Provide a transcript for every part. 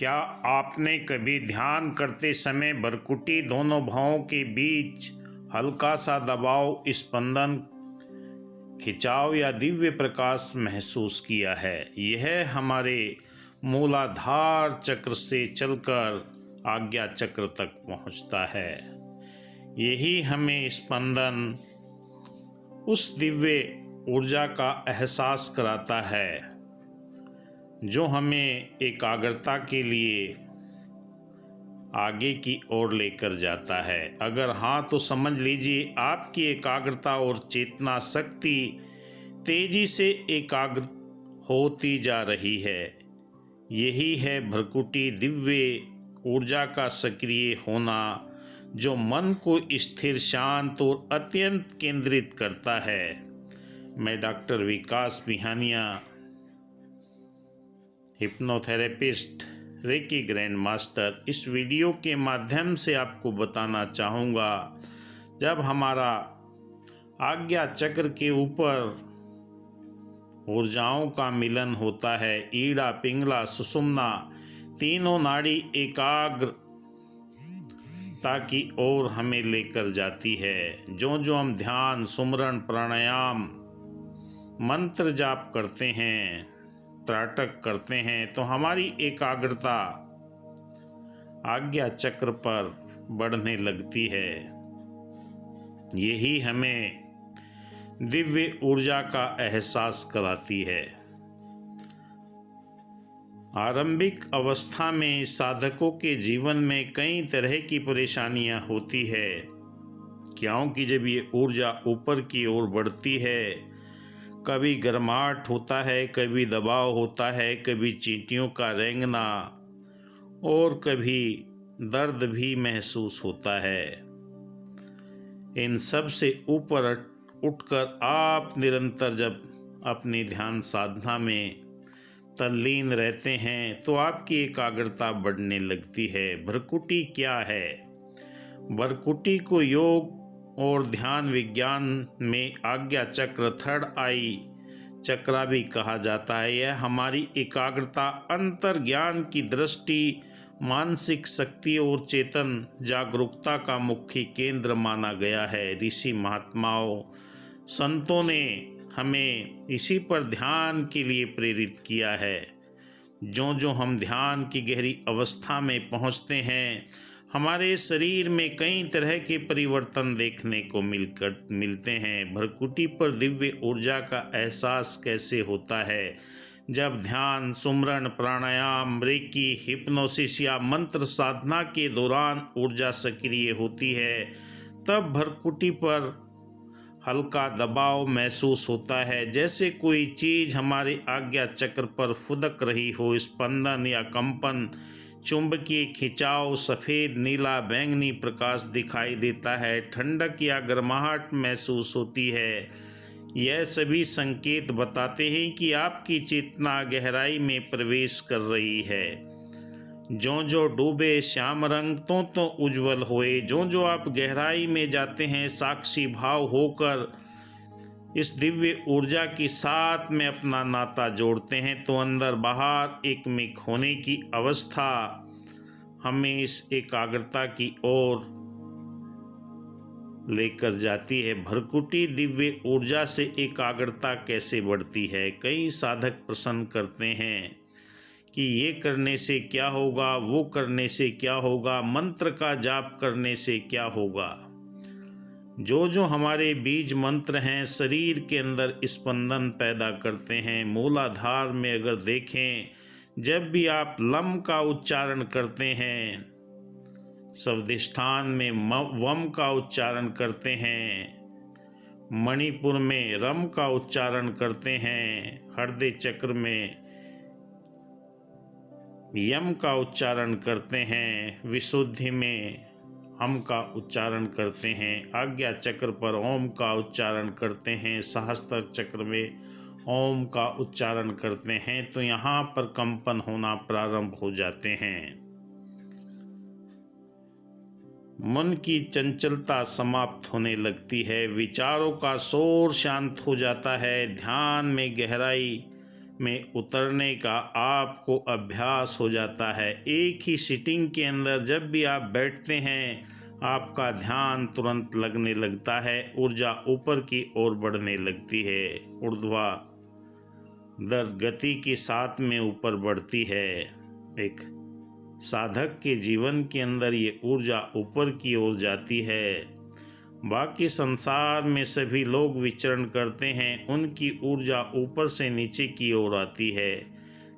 क्या आपने कभी ध्यान करते समय भ्रुकुटी दोनों भौं के बीच हल्का सा दबाव, स्पंदन, खिंचाव या दिव्य प्रकाश महसूस किया है? यह हमारे मूलाधार चक्र से चलकर आज्ञा चक्र तक पहुंचता है। यही हमें स्पंदन, उस दिव्य ऊर्जा का एहसास कराता है जो हमें एकाग्रता के लिए आगे की ओर लेकर जाता है। अगर हाँ तो समझ लीजिए आपकी एकाग्रता और चेतना शक्ति तेजी से एकाग्र होती जा रही है। यही है भ्रुकुटी दिव्य ऊर्जा का सक्रिय होना, जो मन को स्थिर, शांत और अत्यंत केंद्रित करता है। मैं डॉक्टर विकास बिहानिया, हिप्नोथेरेपिस्ट, रेकी ग्रैंड मास्टर, इस वीडियो के माध्यम से आपको बताना चाहूँगा, जब हमारा आज्ञा चक्र के ऊपर ऊर्जाओं का मिलन होता है, ईड़ा, पिंगला, सुषुम्ना, तीनों नाड़ी एकाग्रता की ओर हमें लेकर जाती है। जो जो हम ध्यान, सुमरन, प्राणायाम, मंत्र जाप करते हैं, त्राटक करते हैं, तो हमारी एकाग्रता आज्ञा चक्र पर बढ़ने लगती है। यही हमें दिव्य ऊर्जा का एहसास कराती है। आरंभिक अवस्था में साधकों के जीवन में कई तरह की परेशानियां होती है, क्योंकि जब ये ऊर्जा ऊपर की ओर बढ़ती है, कभी गर्माहट होता है, कभी दबाव होता है, कभी चींटियों का रेंगना और कभी दर्द भी महसूस होता है। इन सब से ऊपर उठकर आप निरंतर जब अपनी ध्यान साधना में तल्लीन रहते हैं तो आपकी एकाग्रता बढ़ने लगती है। भ्रुकुटी क्या है? भ्रुकुटी को योग और ध्यान विज्ञान में आज्ञा चक्र, थर्ड आई चक्रा भी कहा जाता है। यह हमारी एकाग्रता, अंतर्ज्ञान की दृष्टि, मानसिक शक्ति और चेतन जागरूकता का मुख्य केंद्र माना गया है। ऋषि महात्माओं, संतों ने हमें इसी पर ध्यान के लिए प्रेरित किया है। जो जो हम ध्यान की गहरी अवस्था में पहुंचते हैं, हमारे शरीर में कई तरह के परिवर्तन देखने को मिलते हैं। भ्रुकुटी पर दिव्य ऊर्जा का एहसास कैसे होता है? जब ध्यान, सुमरन, प्राणायाम, रेकी, हिप्नोसिस या मंत्र साधना के दौरान ऊर्जा सक्रिय होती है, तब भ्रुकुटी पर हल्का दबाव महसूस होता है, जैसे कोई चीज़ हमारे आज्ञा चक्र पर फुदक रही हो। स्पंदन या कंपन, चुंबकीय खिंचाव, सफ़ेद, नीला, बैंगनी प्रकाश दिखाई देता है, ठंडक या गर्माहट महसूस होती है। यह सभी संकेत बताते हैं कि आपकी चेतना गहराई में प्रवेश कर रही है। जो जो डूबे श्याम रंग तो उज्जवल होए। जो जो आप गहराई में जाते हैं, साक्षी भाव होकर इस दिव्य ऊर्जा के साथ में अपना नाता जोड़ते हैं, तो अंदर बाहर एकमिक होने की अवस्था हमें इस एकाग्रता की ओर लेकर जाती है। भ्रुकुटी दिव्य ऊर्जा से एकाग्रता कैसे बढ़ती है? कई साधक प्रश्न करते हैं कि ये करने से क्या होगा, वो करने से क्या होगा, मंत्र का जाप करने से क्या होगा। जो जो हमारे बीज मंत्र हैं, शरीर के अंदर स्पंदन पैदा करते हैं। मूलाधार में अगर देखें, जब भी आप लम का उच्चारण करते हैं, स्वादिष्ठान में वम का उच्चारण करते हैं, मणिपुर में रम का उच्चारण करते हैं, हृदय चक्र में यम का उच्चारण करते हैं, विशुद्धि में हम का उच्चारण करते हैं, आज्ञा चक्र पर ओम का उच्चारण करते हैं, सहस्त्र चक्र में ओम का उच्चारण करते हैं, तो यहाँ पर कंपन होना प्रारंभ हो जाते हैं। मन की चंचलता समाप्त होने लगती है, विचारों का शोर शांत हो जाता है, ध्यान में गहराई में उतरने का आपको अभ्यास हो जाता है। एक ही सिटिंग के अंदर जब भी आप बैठते हैं आपका ध्यान तुरंत लगने लगता है, ऊर्जा ऊपर की ओर बढ़ने लगती है, ऊर्ध्वाधर गति के साथ में ऊपर बढ़ती है। एक साधक के जीवन के अंदर ये ऊर्जा ऊपर की ओर जाती है। बाकी संसार में सभी लोग विचरण करते हैं, उनकी ऊर्जा ऊपर से नीचे की ओर आती है,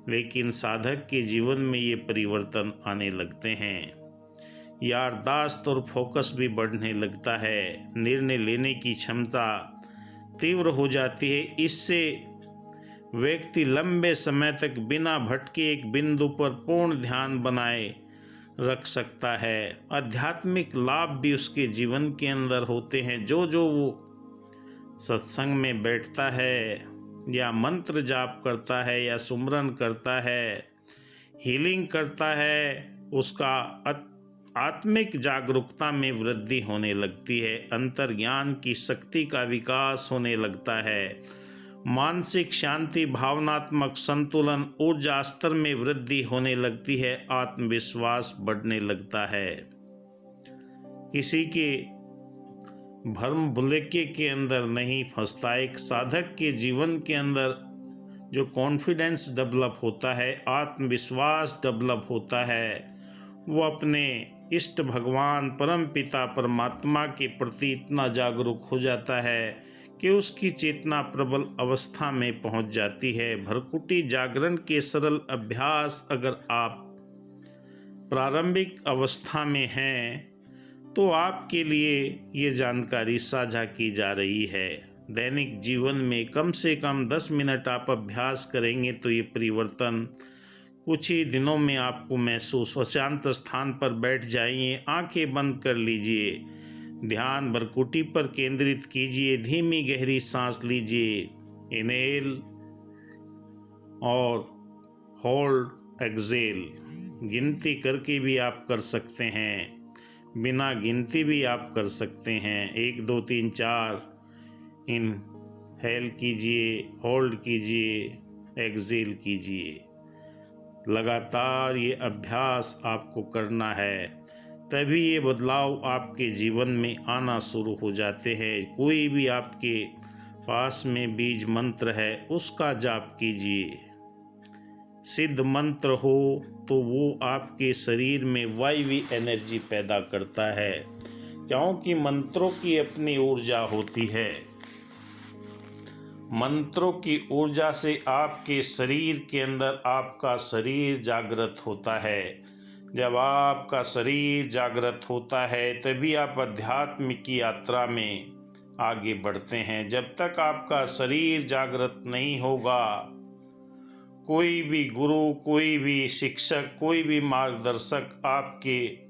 लेकिन साधक के जीवन में ये परिवर्तन आने लगते हैं। याददाश्त और फोकस भी बढ़ने लगता है, निर्णय लेने की क्षमता तीव्र हो जाती है। इससे व्यक्ति लंबे समय तक बिना भटके एक बिंदु पर पूर्ण ध्यान बनाए रख सकता है। आध्यात्मिक लाभ भी उसके जीवन के अंदर होते हैं। जो वो सत्संग में बैठता है या मंत्र जाप करता है या सुमरन करता है, हीलिंग करता है, उसका आत्मिक जागरूकता में वृद्धि होने लगती है, अंतर्ज्ञान की शक्ति का विकास होने लगता है, मानसिक शांति, भावनात्मक संतुलन, ऊर्जा स्तर में वृद्धि होने लगती है, आत्मविश्वास बढ़ने लगता है। किसी के भ्रम भुलेखे के अंदर नहीं फंसता। एक साधक के जीवन के अंदर जो कॉन्फिडेंस डेवलप होता है, आत्मविश्वास डेवलप होता है, वो अपने इष्ट भगवान परम पिता परमात्मा के प्रति इतना जागरूक हो जाता है कि उसकी चेतना प्रबल अवस्था में पहुंच जाती है। भरकुटी जागरण के सरल अभ्यास अगर आप प्रारंभिक अवस्था में हैं तो आपके लिए ये जानकारी साझा की जा रही है। दैनिक जीवन में कम से कम 10 मिनट आप अभ्यास करेंगे तो ये परिवर्तन कुछ ही दिनों में आपको महसूस हो। शांत स्थान पर बैठ जाइए, आंखें बंद कर लीजिए, ध्यान भरकुटी पर केंद्रित कीजिए, धीमी गहरी सांस लीजिए, इनहेल और होल्ड, एक्सेल। गिनती करके भी आप कर सकते हैं, बिना गिनती भी आप कर सकते हैं। 1 2 3 4 इनहेल कीजिए, होल्ड कीजिए, एक्सेल कीजिए। लगातार ये अभ्यास आपको करना है, तभी ये बदलाव आपके जीवन में आना शुरू हो जाते हैं। कोई भी आपके पास में बीज मंत्र है उसका जाप कीजिए। सिद्ध मंत्र हो तो वो आपके शरीर में वायवी एनर्जी पैदा करता है, क्योंकि मंत्रों की अपनी ऊर्जा होती है। मंत्रों की ऊर्जा से आपके शरीर के अंदर आपका शरीर जागृत होता है। जब आपका शरीर जागृत होता है तभी आप अध्यात्म की यात्रा में आगे बढ़ते हैं। जब तक आपका शरीर जागृत नहीं होगा, कोई भी गुरु, कोई भी शिक्षक, कोई भी मार्गदर्शक आपके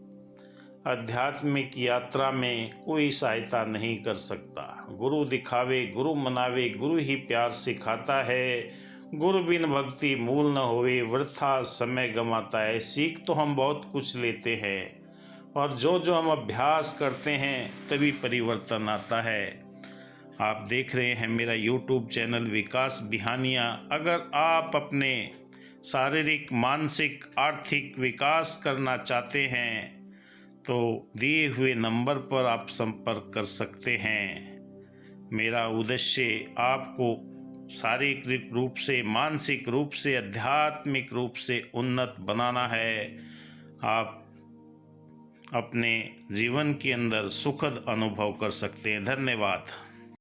आध्यात्मिक यात्रा में कोई सहायता नहीं कर सकता। गुरु दिखावे, गुरु मनावे, गुरु ही प्यार सिखाता है। गुरु बिन भक्ति मूल न होवे, वृथा समय गंवाता है। सीख तो हम बहुत कुछ लेते हैं और जो हम अभ्यास करते हैं तभी परिवर्तन आता है। आप देख रहे हैं मेरा YouTube चैनल विकास बिहानिया। अगर आप अपने शारीरिक, मानसिक, आर्थिक विकास करना चाहते हैं तो दिए हुए नंबर पर आप संपर्क कर सकते हैं। मेरा उद्देश्य आपको शारीरिक रूप से, मानसिक रूप से, आध्यात्मिक रूप से उन्नत बनाना है। आप अपने जीवन के अंदर सुखद अनुभव कर सकते हैं। धन्यवाद।